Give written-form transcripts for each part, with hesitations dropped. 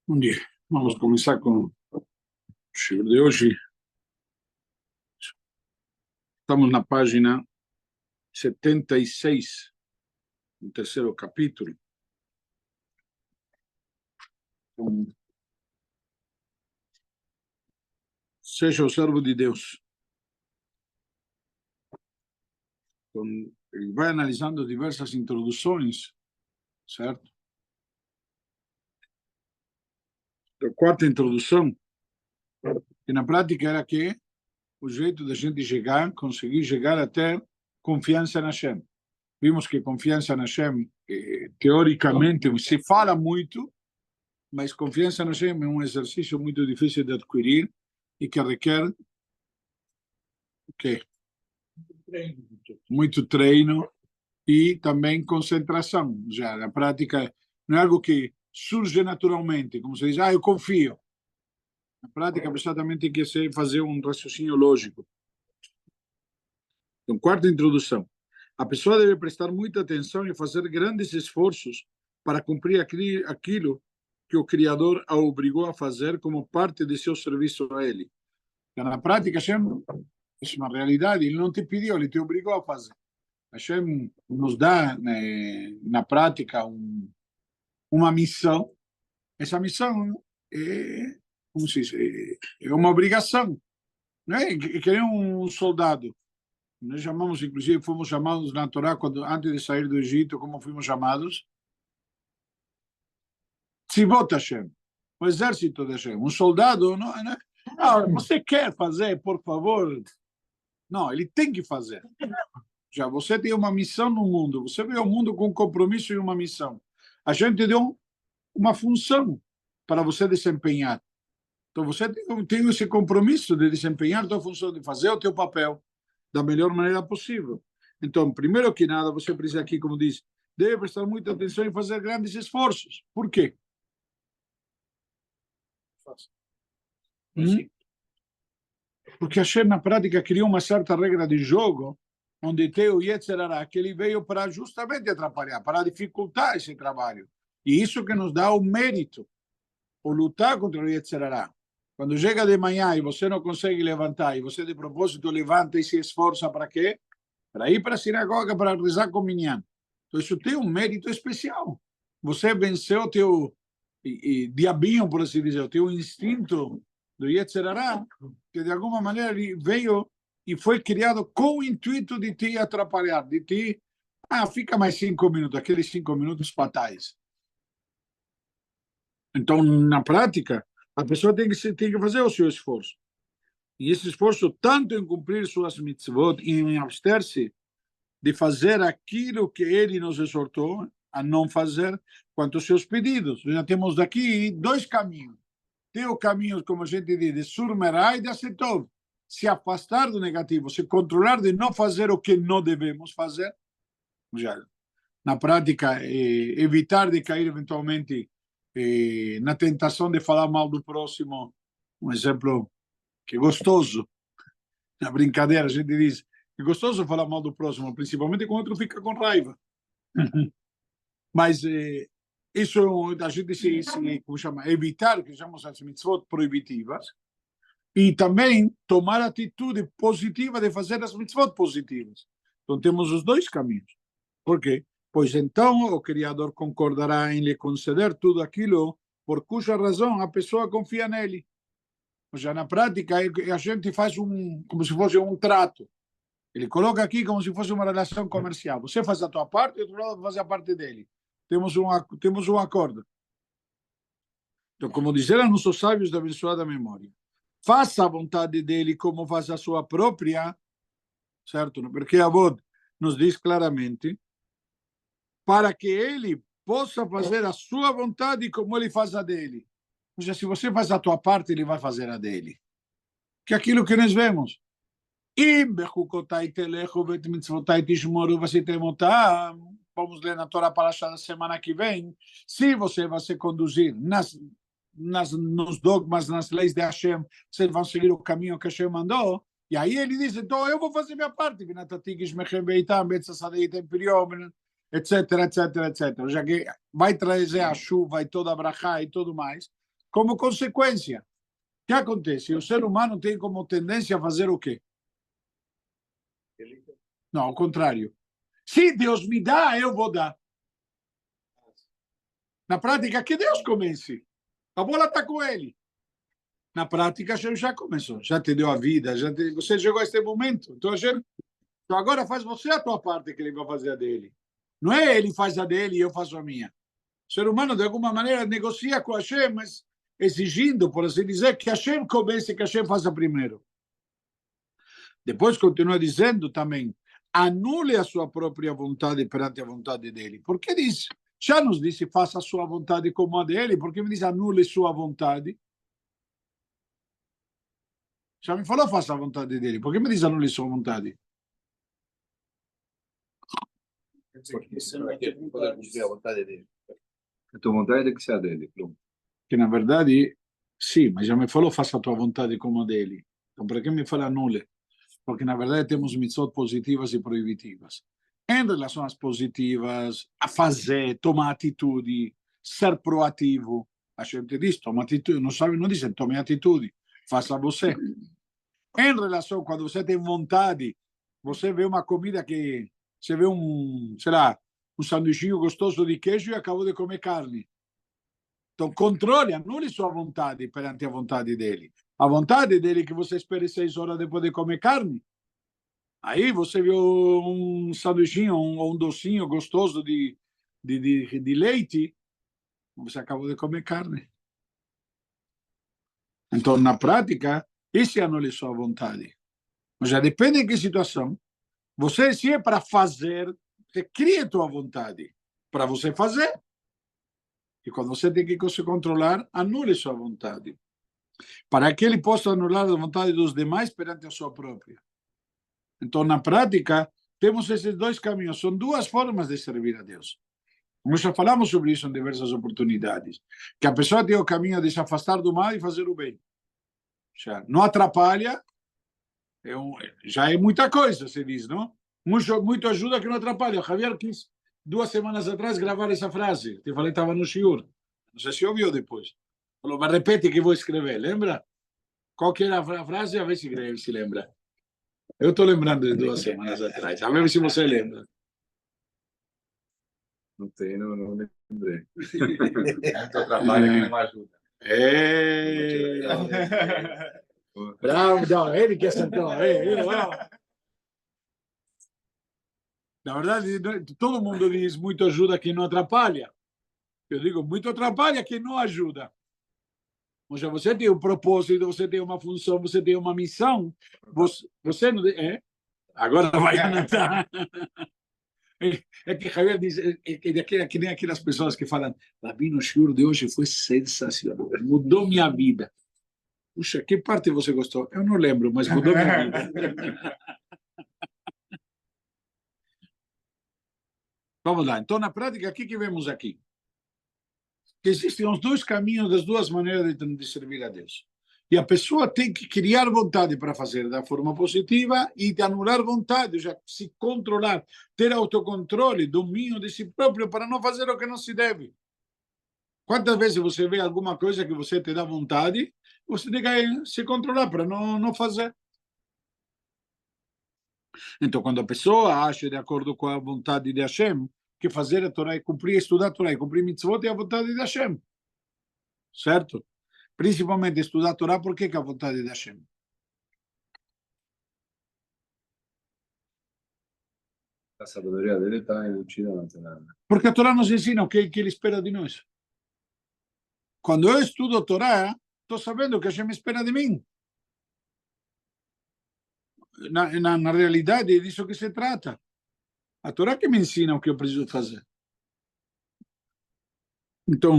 Bom dia. Vamos começar com o shiur de hoje. Estamos na página 76, no terceiro capítulo. Então, seja o servo de Deus. Então, ele vai analisando diversas introduções, certo? A quarta introdução, que na prática era que o jeito da gente conseguir chegar até confiança na Hashem. Vimos que confiança na Hashem, teoricamente, se fala muito, mas confiança na Hashem é um exercício muito difícil de adquirir e que requer okay, muito treino e também concentração. Já na prática não é algo que surge naturalmente, como se diz, eu confio. Na prática, a pessoa também tem que fazer um raciocínio lógico. Então, quarta introdução. A pessoa deve prestar muita atenção e fazer grandes esforços para cumprir aquilo que o Criador a obrigou a fazer como parte de seu serviço a Ele. Então, na prática, Hashem, é uma realidade, Ele não te pediu, Ele te obrigou a fazer. Hashem nos dá, na prática, uma missão. Essa missão é, como se diz, é uma obrigação. Não é que nem um soldado. Nós chamamos, inclusive, fomos chamados na Torá, antes de sair do Egito, como fomos chamados? Tzivot Hashem, o exército de Hashem. Um soldado, você quer fazer, por favor? Não, ele tem que fazer. Já você tem uma missão no mundo, você veio ao mundo com um compromisso e uma missão. A gente deu uma função para você desempenhar. Então você tem esse compromisso de desempenhar a tua função, de fazer o teu papel da melhor maneira possível. Então, primeiro que nada, você precisa aqui, como diz, deve prestar muita atenção e fazer grandes esforços. Por quê? Porque a Hashem, na prática, criou uma certa regra de jogo, onde tem o Yetzer Hara, que ele veio para justamente atrapalhar, para dificultar esse trabalho. E isso que nos dá o mérito, o lutar contra o Yetzer Hara. Quando chega de manhã e você não consegue levantar, e você de propósito levanta e se esforça para quê? Para ir para a sinagoga, para rezar com Minyan. Então isso tem um mérito especial. Você venceu o teu diabinho, por assim dizer, o teu instinto do Yetzer Hara, que de alguma maneira ele veio e foi criado com o intuito de te atrapalhar, de te... fica mais 5 minutos, aqueles 5 minutos fatais. Então, na prática, a pessoa tem que fazer o seu esforço. E esse esforço, tanto em cumprir suas mitzvot e em abster-se de fazer aquilo que ele nos exortou a não fazer, quanto aos seus pedidos. Já temos daqui 2 caminhos. Tem o caminho, como a gente diz, de surmerá e de acertov. Se afastar do negativo, se controlar de não fazer o que não devemos fazer. Já, na prática, evitar de cair eventualmente na tentação de falar mal do próximo. Um exemplo que é gostoso. Na brincadeira, a gente diz que é gostoso falar mal do próximo, principalmente quando o outro fica com raiva. Mas isso a gente como chama, evitar, que chamamos as mitzvot proibitivas, e também tomar atitude positiva de fazer as mitzvot positivas. Então temos os 2 caminhos. Por quê? Pois então o Criador concordará em lhe conceder tudo aquilo por cuja razão a pessoa confia nele. Ou seja, na prática, a gente faz como se fosse um trato. Ele coloca aqui como se fosse uma relação comercial. Você faz a tua parte e o outro lado faz a parte dele. Temos um acordo. Então, como disseram nossos sábios da abençoada memória, faça a vontade dele como faz a sua própria, certo? Porque a Avod nos diz claramente para que ele possa fazer a sua vontade como ele faz a dele. Ou seja, se você faz a tua parte, ele vai fazer a dele. Que é aquilo que nós vemos. Vamos ler na Torá Parashá da semana que vem. Se você vai se conduzir nos dogmas, nas leis de Hashem, vocês vão seguir o caminho que Hashem mandou. E aí ele diz, então eu vou fazer minha parte. Etc, etc, etc. Já que vai trazer a chuva e toda a brachá e tudo mais. Como consequência, o que acontece? O ser humano tem como tendência a fazer o quê? Não, ao contrário. Se Deus me dá, eu vou dar. Na prática, que Deus comece. A bola está com ele. Na prática, Hashem já começou. Já te deu a vida, você chegou a este momento. Então, Hashem, então agora faz você a tua parte, que ele vai fazer a dele. Não é ele faz a dele e eu faço a minha. O ser humano, de alguma maneira, negocia com Hashem, mas exigindo, por assim dizer, que Hashem comece, que Hashem faça primeiro. Depois continua dizendo também, anule a sua própria vontade perante a vontade dele. Por que diz? Já nos disse, faça a sua vontade como a dele. Por que me diz, anule sua vontade? Já me falou, faça a vontade dele. Por que me diz, anule sua vontade? Porque você não vai ter poder cumprir a vontade dele. A tua vontade tem que ser a dele. Pronto. Que na verdade, sim, mas já me falou, faça a tua vontade como a dele. Então, por que me fala anule? Porque na verdade temos mitzvot positivas e proibitivas. Em relação às positivas, a fazer, tomar atitude, ser proativo. A gente diz, toma atitude, não sabe, não dizem, tome atitude, faça você. Em relação, quando você tem vontade, você vê uma comida que, você vê sei lá, sanduichinho gostoso de queijo e acabou de comer carne. Então, controle, anule sua vontade perante a vontade dele. A vontade dele é que você espere 6 horas depois de comer carne. Aí você viu sanduichinho ou docinho gostoso de leite, você acabou de comer carne. Então, na prática, isso é anular sua vontade. Mas já depende de que situação. Você, se é para fazer, você cria a tua vontade para você fazer. E quando você tem que se controlar, anule sua vontade. Para que ele possa anular a vontade dos demais perante a sua própria. Então, na prática, temos esses dois caminhos. São duas formas de servir a Deus. Nós já falamos sobre isso em diversas oportunidades. Que a pessoa tem o caminho de se afastar do mal e fazer o bem. Já não atrapalha, já é muita coisa, se diz, não? Muito ajuda que não atrapalha. O Javier quis, 2 semanas atrás, gravar essa frase. Te falei, estava no shiur. Não sei se ouviu depois. Falou, mas repete que vou escrever, lembra? Qual que era a frase? A ver se lembra. Eu estou lembrando de 2 semanas atrás. A ver se você lembra. Não tem, não lembrei. Muito trabalho que não ajuda. Bravo, não, ele que acertou. Na verdade, todo mundo diz muito ajuda quem não atrapalha. Eu digo, muito atrapalha quem não ajuda. Ou seja, você tem um propósito, você tem uma função, você tem uma missão. Você não... Agora vai anotar. É que Javier diz, que nem aquelas pessoas que falam, Rabino, o shiur de hoje foi sensacional, mudou minha vida. Puxa, que parte você gostou? Eu não lembro, mas mudou minha vida. Vamos lá. Então, na prática, o que vemos aqui? Que existem os dois caminhos, das duas maneiras de servir a Deus. E a pessoa tem que criar vontade para fazer da forma positiva e de anular vontade, já se controlar, ter autocontrole, domínio de si próprio para não fazer o que não se deve. Quantas vezes você vê alguma coisa que você te dá vontade, você tem que se controlar para não fazer. Então, quando a pessoa acha de acordo com a vontade de Hashem, que fazer a Torá e cumprir, estudar a Torá e cumprir mitzvot é a vontade de Hashem. Certo? Principalmente estudar a Torá, porque é a vontade de Hashem. A sabedoria dele está embutida na Torá. Porque a Torá nos ensina o que ele espera de nós. Quando eu estudo a Torá, estou sabendo o que Hashem espera de mim. Na realidade, é disso que se trata. A Torá que me ensina o que eu preciso fazer. Então,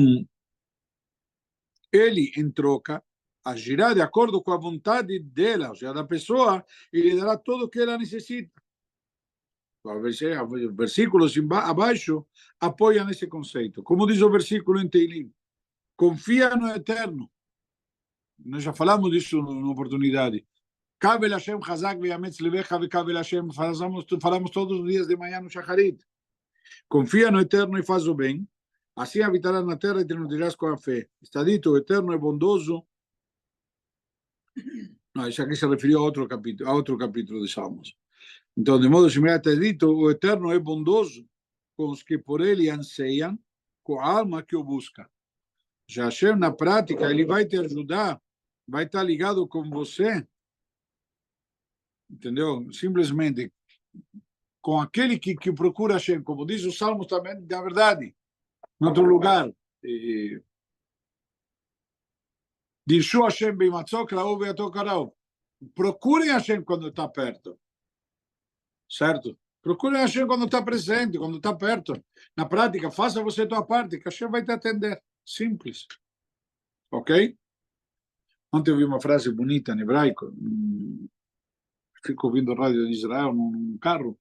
ele, em troca, agirá de acordo com a vontade dela, ou seja, da pessoa, e lhe dará tudo o que ela necessita. Versículos abaixo apoiam esse conceito. Como diz o versículo em Teilim, confia no Eterno. Nós já falamos disso numa oportunidade. Kabel Hashem Chazak ve'ametz levecha ve'kabel Hashem. Falamos todos os dias de manhã no Shacharit. Confia no Eterno e faz o bem. assim habitarás na terra e te nutrirás com a fé. Está dito, o Eterno é bondoso. Não, isso aqui se referiu a outro capítulo de Salmos. Então, de modo similar, está dito, o Eterno é bondoso com os que por ele anseiam, com a alma que o busca. Já Hashem, na prática, ele vai te ajudar, vai estar ligado com você, entendeu? Simplesmente com aquele que procura Hashem, como diz o Salmos também, na verdade, em outro lugar. Dirshu Hashem beimatzok, laov veatokarau. Procurem Hashem quando está perto. Certo? Procurem Hashem quando está presente, quando está perto. Na prática, faça você a tua parte, que Hashem vai te atender. Simples. Ok? Ontem eu vi uma frase bonita em hebraico. Fico ouvindo rádio de Israel num carro.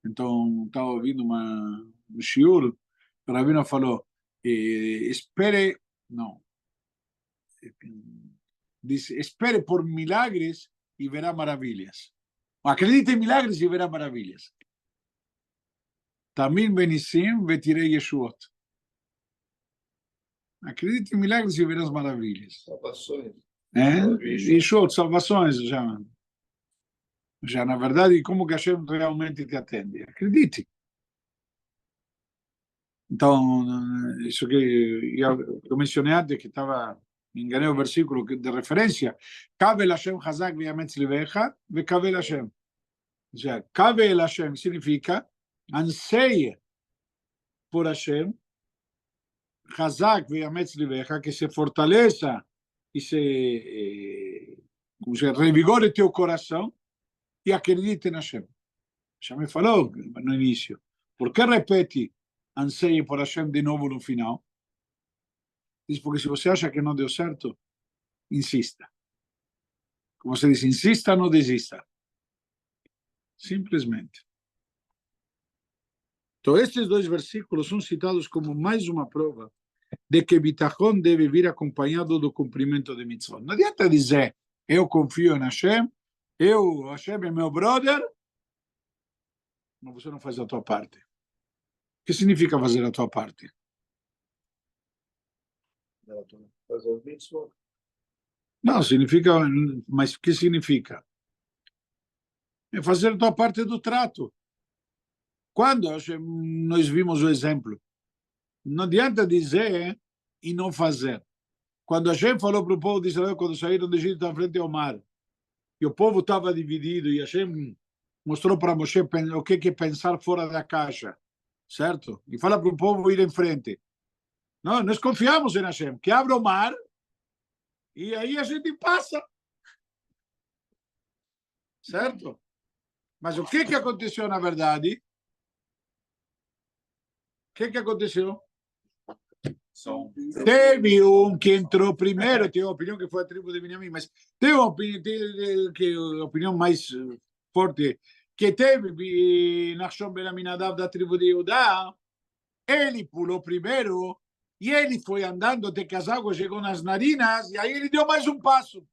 Então, estava ouvindo um shiur. O rabino falou, espere... Não. Dice, espere por milagres e verá maravilhas. Acredite em milagres e verá maravilhas. Tamim benissim vetirei yeshuot. Acredite em milagres e verás maravilhas. Salvações. Yeshuot, salvações, já na verdade, como que Hashem realmente te atende? Acredite. Então, isso que eu mencionei antes, que me enganei o versículo de referência, Kavel Hashem Hazak Ve'ametz Livecha, Ve'kavel Hashem. Ou seja, Kavel Hashem significa anseie por Hashem, Hazak Ve'ametz Livecha, que se fortaleça e se revigore teu coração e acredite em Hashem. Já me falou no início. Por que repete anseie por Hashem de novo no final? Diz, porque se você acha que não deu certo, insista. Como você diz, insista, não desista. Simplesmente. Então, estes dois versículos são citados como mais uma prova de que bitachon deve vir acompanhado do cumprimento de mitzvot. Não adianta dizer, eu confio em Hashem, Hashem é meu brother, mas você não faz a tua parte. O que significa fazer a tua parte? Não, significa, mas o que significa? É fazer a tua parte do trato. Quando nós vimos o exemplo, não adianta dizer e não fazer. Quando Hashem falou para o povo de Israel, quando saíram do Egito à frente ao mar, e o povo estava dividido, e Hashem mostrou para Moshe o que é pensar fora da caixa, certo? E fala para o povo ir em frente. Não, nós confiamos em Hashem, que abra o mar, e aí a gente passa. Certo? Mas o que aconteceu na verdade? O que aconteceu? Teve um que entrou primeiro, tem uma opinião que foi a tribo de Benjamim, mas tem uma opinião mais forte, que teve Nachshon ben Aminadav da tribo de Judá, ele pulou primeiro, e ele foi andando até que as águas chegou nas narinas, e aí ele deu mais um passo. O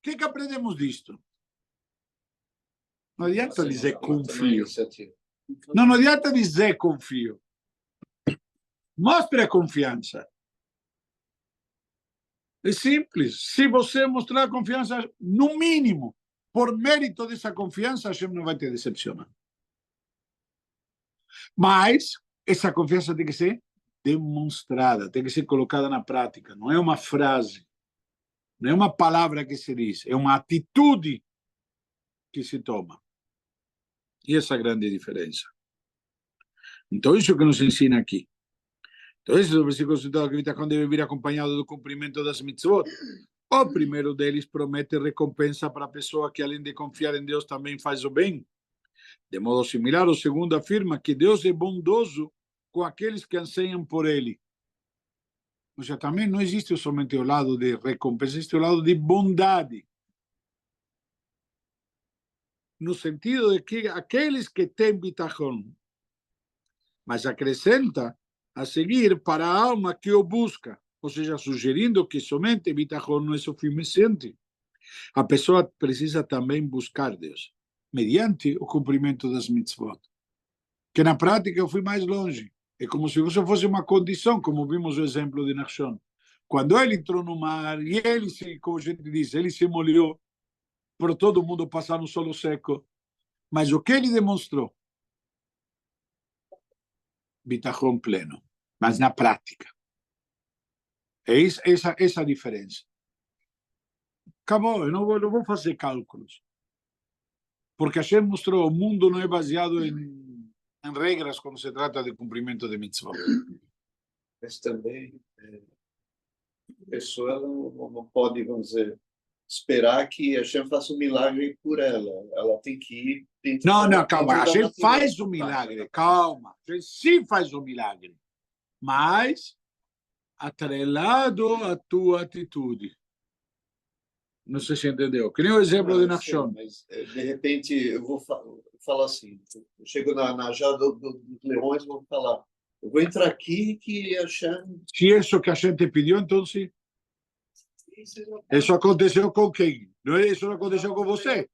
que aprendemos disto? Não adianta dizer confio. Não adianta dizer confio. Mostre a confiança. É simples. Se você mostrar a confiança, no mínimo, por mérito dessa confiança, Hashem não vai te decepcionar. Mas essa confiança tem que ser demonstrada, tem que ser colocada na prática. Não é uma frase, não é uma palavra que se diz, é uma atitude que se toma. E essa é a grande diferença. Então, isso que nos ensina aqui. Então, esse é o versículo citado que Bitachon deve vir acompanhado do cumprimento das mitzvot. O primeiro deles promete recompensa para a pessoa que, além de confiar em Deus, também faz o bem. De modo similar, o segundo afirma que Deus é bondoso com aqueles que anseiam por Ele. Ou seja, também não existe somente o lado de recompensa, existe o lado de bondade. No sentido de que aqueles que têm bitachon, mas acrescenta a seguir para a alma que o busca, ou seja, sugerindo que somente bitachon não é suficiente. A pessoa precisa também buscar Deus, mediante o cumprimento das mitzvot. Que na prática eu fui mais longe. É como se isso fosse uma condição, como vimos o exemplo de Nachshon. Quando ele entrou no mar, e ele, como a gente diz, ele se molhou, para todo mundo passar no solo seco. Mas o que ele demonstrou? Bitachon pleno, mas na prática. É essa a diferença. Acabou, eu não vou fazer cálculos. Porque a gente mostrou o mundo não é baseado em regras quando se trata de cumprimento de mitzvot. Mas também a pessoa não pode, vamos dizer, esperar que a Hashem faça um milagre por ela. Ela tem que ir. Não, calma. A gente faz o milagre. Calma. A gente sim faz o milagre. Mas atrelado à tua atitude. Não sei se entendeu. Que nem o exemplo de Nachshon. Mas, de repente, eu vou falar assim, eu chego na jaula dos leões e vou falar, eu vou entrar aqui que a Hashem... Se isso que a gente pediu, então sim. Isso aconteceu com quem? Não, isso não aconteceu com você.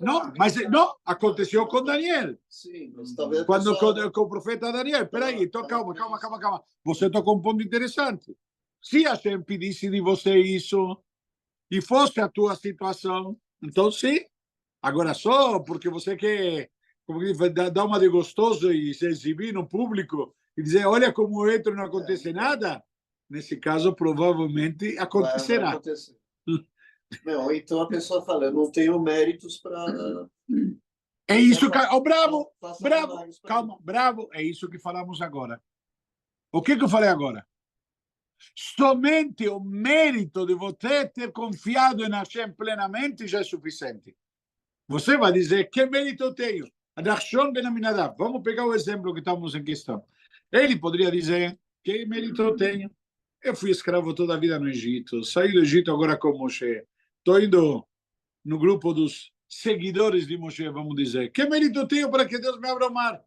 Não, mas não, aconteceu com Daniel. Sim, mas talvez Quando com o profeta Daniel. Espera aí, então calma. Você tocou um ponto interessante. Se a gente pedisse de você isso e fosse a tua situação, então sim. Agora só porque você quer dar uma de gostoso e se exibir no público e dizer, olha como eu entro e não acontece nada, nesse caso provavelmente acontecerá. Não, então a pessoa fala, eu não tenho méritos para... É isso que... Oh, bravo! Calma, bravo. É isso que falamos agora. O que eu falei agora? Somente o mérito de você ter confiado em Hashem plenamente já é suficiente. Você vai dizer, que mérito eu tenho? Nachshon ben Aminadab. Vamos pegar o exemplo que estamos em questão. Ele poderia dizer, que mérito eu tenho? Eu fui escravo toda a vida no Egito, saí do Egito agora com Moshe. Estou indo no grupo dos seguidores de Moshe, vamos dizer. Que mérito eu tenho para que Deus me abra o mar?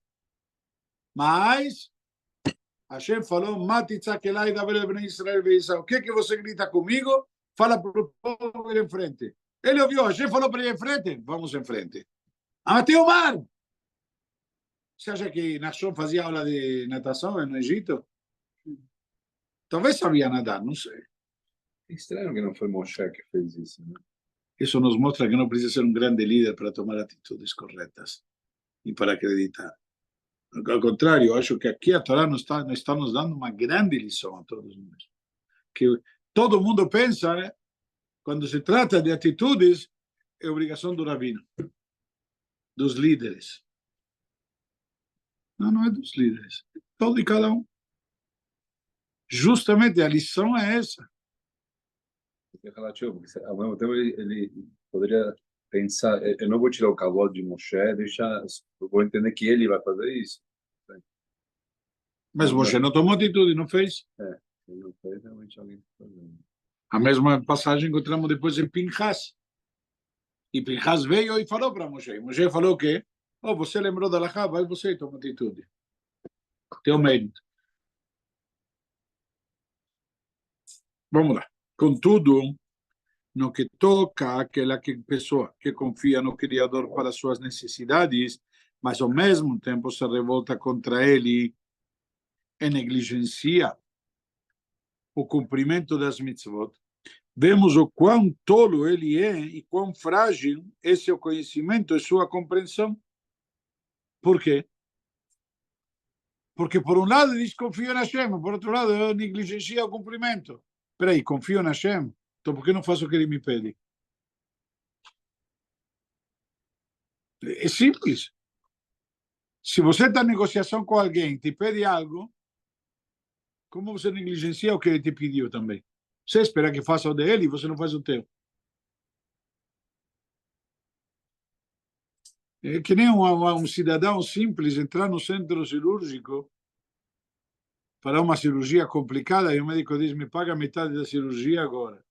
Mas Hashem falou, Matitzakelai da Bnei Israel Beisau. O que você grita comigo? Fala para o povo ir em frente. Ele ouviu, Hashem falou para ir em frente. Vamos em frente. Até o mar. Você acha que Nachshon fazia aula de natação no Egito? Talvez sabia nadar, não sei. É estranho que não foi Moshe que fez isso, né? Isso nos mostra que não precisa ser um grande líder para tomar atitudes corretas e para acreditar. Ao contrário, eu acho que aqui a Torá nos está nos dando uma grande lição a todos nós. Que todo mundo pensa, né? Quando se trata de atitudes, é obrigação do rabino, dos líderes. Não é dos líderes, é todo e cada um. Justamente a lição é essa. É relativo, porque ao mesmo tempo ele poderia pensar, eu não vou tirar o cavalo de Moshe, eu vou entender que ele vai fazer isso. Mas Moshe não tomou atitude, não fez? Ele não fez, realmente alguém está fazendo. A mesma passagem encontramos depois em Pinchas. E Pinchas veio e falou para Moshe. Moshe falou o quê? Oh, você lembrou da Lacha, vai você e toma atitude. Teu mérito. Vamos lá. Contudo, no que toca àquela pessoa que confia no Criador para suas necessidades, mas ao mesmo tempo se revolta contra ele e negligencia o cumprimento das mitzvot, vemos o quão tolo ele é e quão frágil é seu conhecimento e sua compreensão. Por quê? Porque por um lado diz confio em Hashem, por outro lado negligencia o cumprimento. Espera aí, confio em Hashem, então por que não faço o que ele me pede? É simples. Se você está em negociação com alguém, te pede algo, como você negligencia o que ele te pediu também? Você espera que faça o dele e você não faz o teu. É que nem um cidadão simples entrar no centro cirúrgico para uma cirurgia complicada e o médico diz, me paga metade da cirurgia agora.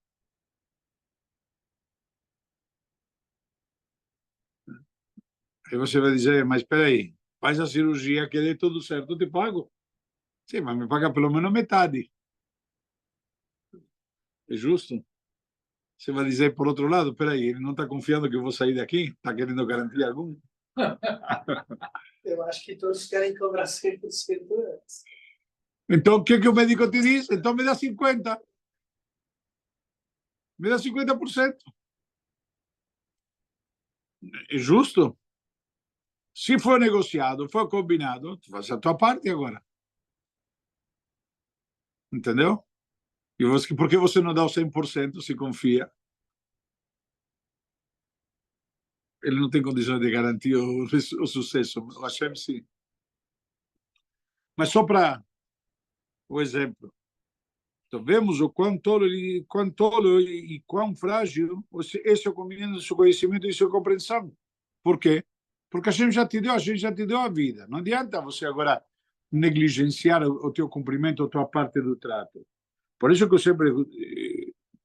Aí você vai dizer, mas espera aí, faz a cirurgia que dê tudo certo, eu te pago. Sim, mas me paga pelo menos metade. É justo? Você vai dizer, por outro lado, espera aí, ele não está confiando que eu vou sair daqui? Está querendo garantia alguma? Eu acho que todos querem cobrar 100% antes. Então, o que o médico te diz? Então, me dá 50%. Me dá 50%. É justo? Se for negociado, for combinado, tu faz a tua parte agora. Entendeu? E você, por que você não dá o 100% se confia? Ele não tem condições de garantir o sucesso. O Hashem, sim. Mas só para o exemplo. Então, vemos o quão tolo e quão frágil esse é o seu conhecimento e sua compreensão. Por quê? Porque a gente já te deu a vida. Não adianta você agora negligenciar o teu cumprimento, a tua parte do trato. Por isso que eu sempre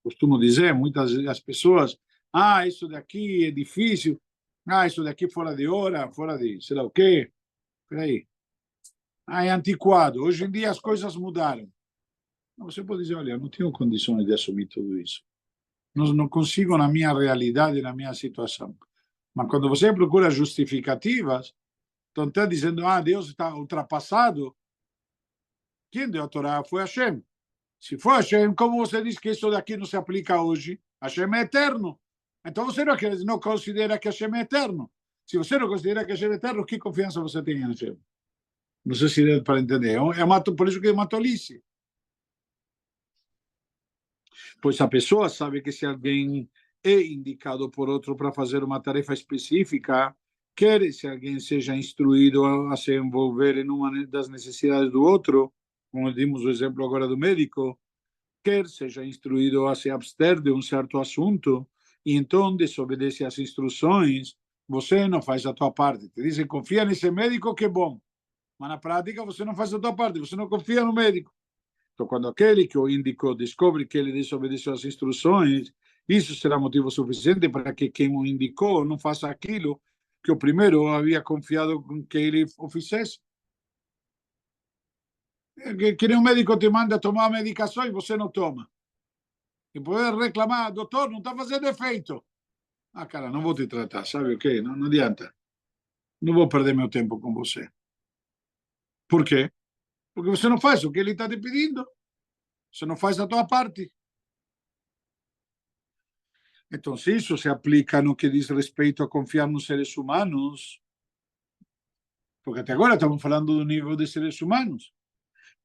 costumo dizer, muitas as pessoas, isso daqui é difícil, isso daqui fora de hora, fora de sei lá o quê. Peraí. É antiquado. Hoje em dia as coisas mudaram. Você pode dizer, olha, eu não tenho condições de assumir tudo isso. Não consigo na minha realidade, na minha situação. Mas quando você procura justificativas, então está dizendo, Deus está ultrapassado. Quem deu a Torá foi Hashem. Se for Hashem, como você diz que isso daqui não se aplica hoje? Hashem é eterno. Então você não considera que Hashem é eterno. Se você não considera que Hashem é eterno, que confiança você tem em Hashem? Não sei se deu para entender. Por isso que é uma tolice. Pois a pessoa sabe que se alguém é indicado por outro para fazer uma tarefa específica, quer se alguém seja instruído a se envolver em uma das necessidades do outro, como dimos o exemplo agora do médico, quer seja instruído a se abster de um certo assunto, e então desobedece às instruções, você não faz a tua parte. Te dizem, confia nesse médico, que bom. Mas na prática você não faz a tua parte, você não confia no médico. Então, quando aquele que o indicou descobre que ele desobedeceu às instruções, isso será motivo suficiente para que quem o indicou não faça aquilo que o primeiro havia confiado que ele o fizesse. Que nem um médico te manda tomar a medicação e você não toma. E poder reclamar, doutor, não está fazendo efeito. Cara, não vou te tratar, sabe o quê? Não adianta. Não vou perder meu tempo com você. Por quê? Porque você não faz o que ele está te pedindo. Você não faz a tua parte. Então, se isso se aplica no que diz respeito a confiar nos seres humanos, porque até agora estamos falando do nível de seres humanos,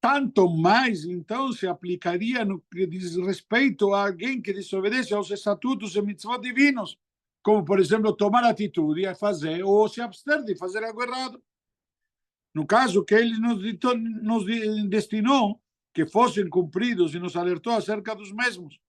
tanto mais, então, se aplicaria no que diz respeito a alguém que desobedece aos estatutos e mitzvot divinos, como, por exemplo, tomar atitude a fazer ou se abster de fazer algo errado. No caso que ele nos destinou que fossem cumpridos e nos alertou acerca dos mesmos.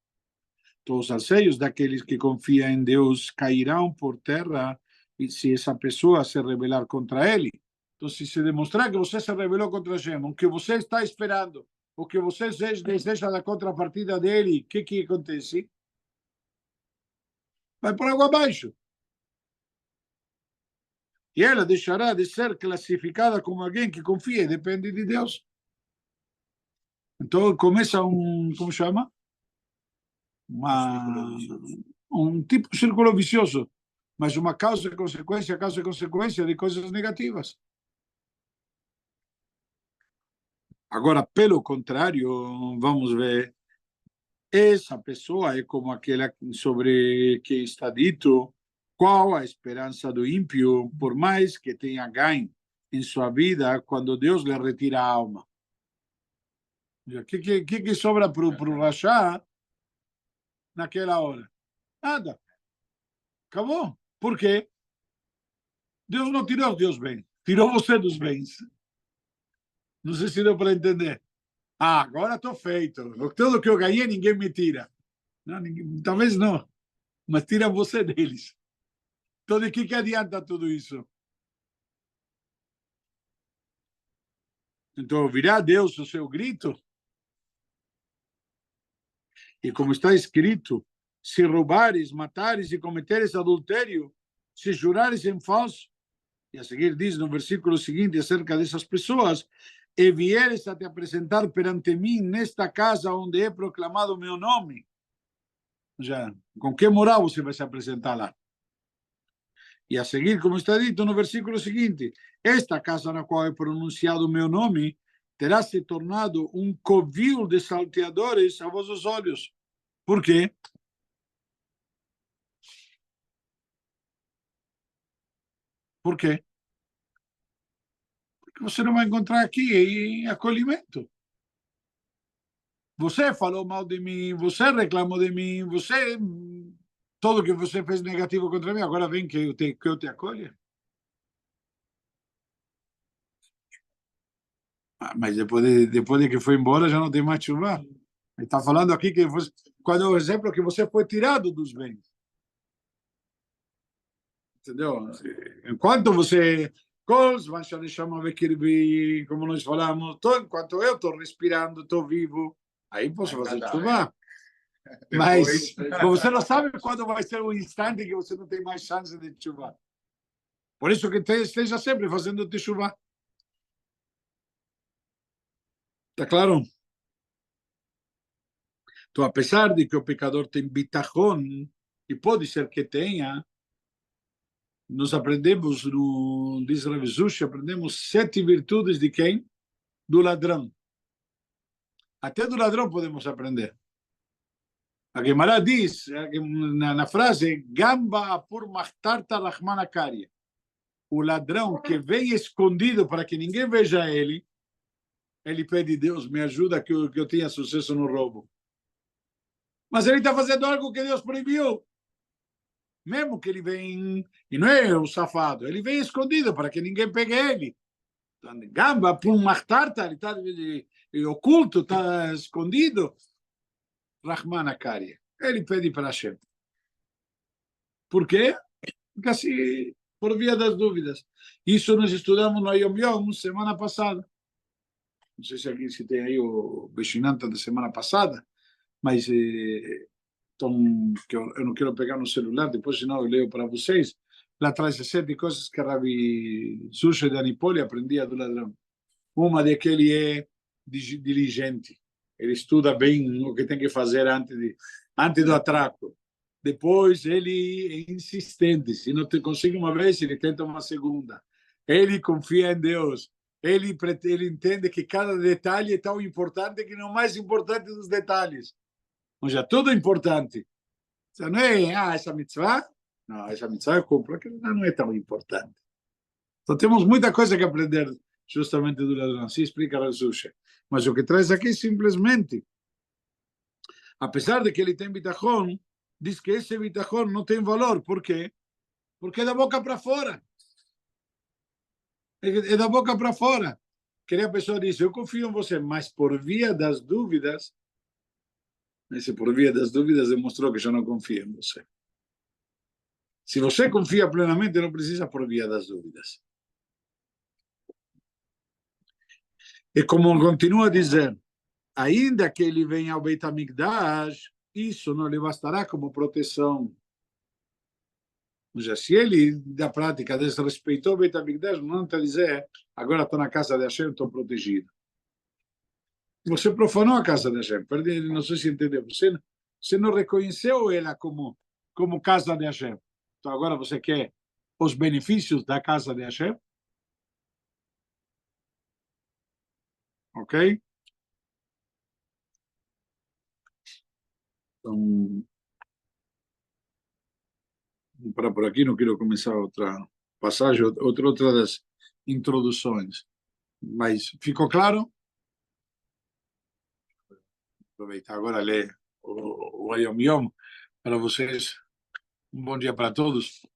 Os anseios daqueles que confiam em Deus cairão por terra e se essa pessoa se rebelar contra ele. Então, se se demonstrar que você se rebelou contra Hashem, o que você está esperando, o que você deseja da contrapartida dele, o que acontece? Vai por água abaixo. E ela deixará de ser classificada como alguém que confia e depende de Deus. Então, começa como chama? Um tipo de círculo vicioso, mas uma causa e consequência de coisas negativas. Agora, pelo contrário, vamos ver, essa pessoa é como aquela sobre que está dito, qual a esperança do ímpio, por mais que tenha ganho em sua vida, quando Deus lhe retira a alma. O que sobra para o Rachá naquela hora? Nada. Acabou. Por quê? Deus não tirou os teus bens, tirou você dos bens. Não sei se deu para entender. Agora estou feito. Tudo que eu ganhei, ninguém me tira. Não, talvez não, mas tira você deles. Então, de que adianta tudo isso? Então, ouvirá Deus o seu grito? E como está escrito, se roubares, matares e cometeres adultério, se jurares em falso, e a seguir diz no versículo seguinte acerca dessas pessoas, e vieres a te apresentar perante mim nesta casa onde é proclamado o meu nome. Já, com que moral você vai se apresentar lá? E a seguir, como está dito no versículo seguinte, esta casa na qual é pronunciado o meu nome, terá se tornado um covil de salteadores a vossos olhos. Por quê? Por quê? Porque você não vai encontrar aqui acolhimento. Você falou mal de mim, você reclamou de mim, você... Tudo que você fez negativo contra mim, agora vem que eu te acolha. Mas depois de que foi embora, já não tem mais chuva. Ele está falando aqui que você, quando o exemplo que você foi tirado dos bens. Entendeu? Enquanto você... Como nós falamos, enquanto eu estou respirando, estou vivo, aí posso fazer chuva. Mas você não sabe quando vai ser o instante que você não tem mais chance de chuva. Por isso que esteja sempre fazendo chuva. Está claro? Então, apesar de que o pecador tem bitachon, e pode ser que tenha, nós aprendemos, diz Rav Zushi, aprendemos 7 virtudes de quem? Do ladrão. Até do ladrão podemos aprender. A Gemara diz, na frase, Gamba apur machtarta rahman akari. O ladrão que vem escondido para que ninguém veja ele pede, Deus, me ajuda que eu tenha sucesso no roubo. Mas ele está fazendo algo que Deus proibiu. Mesmo que ele vem, e não é um safado, ele vem escondido para que ninguém pegue ele. Gamba, por um martarta, ele está oculto, está escondido. Rahman Akari. Ele pede para Hashem. Por quê? Porque assim, por via das dúvidas. Isso nós estudamos no Yom Yom semana passada. Não sei se alguém se tem aí o Beshinanta da semana passada, mas então, eu não quero pegar no celular, depois senão eu leio para vocês. Lá traz 7 coisas que Rabi Zushi de Anipoli aprendia do ladrão. Uma de que ele é diligente. Ele estuda bem o que tem que fazer antes do atraco. Depois, ele é insistente. Se não consegue uma vez, ele tenta uma segunda. Ele confia em Deus. Ele entende que cada detalhe é tão importante que não é mais importante dos detalhes. Ou seja, tudo é importante. Não é, essa mitzvah? Não, essa mitzvah eu cumpro, aquilo não é tão importante. Então, temos muita coisa que aprender justamente do ladrão. Assim explica a Zushi. Mas o que traz aqui simplesmente, apesar de que ele tem bitachon, diz que esse bitachon não tem valor. Por quê? Porque é da boca para fora. É da boca para fora. Que a pessoa diz, eu confio em você, mas por via das dúvidas, esse por via das dúvidas demonstrou que já não confia em você. Se você confia plenamente, não precisa por via das dúvidas. E como continua a dizer, ainda que ele venha ao Beit HaMikdash, isso não lhe bastará como proteção. Ou seja, se ele, da prática, desrespeitou o Beit HaMikdash, não está a dizer, agora estou na casa de Hashem, estou protegido. Você profanou a casa de Hashem. Não sei se entendeu. Você não reconheceu ela como casa de Hashem. Então agora você quer os benefícios da casa de Hashem? Ok? Então, vou parar por aqui, não quero começar outra passagem, outra das introduções. Mas ficou claro? Aproveitar agora ler o Yom Yom para vocês. Um bom dia para todos.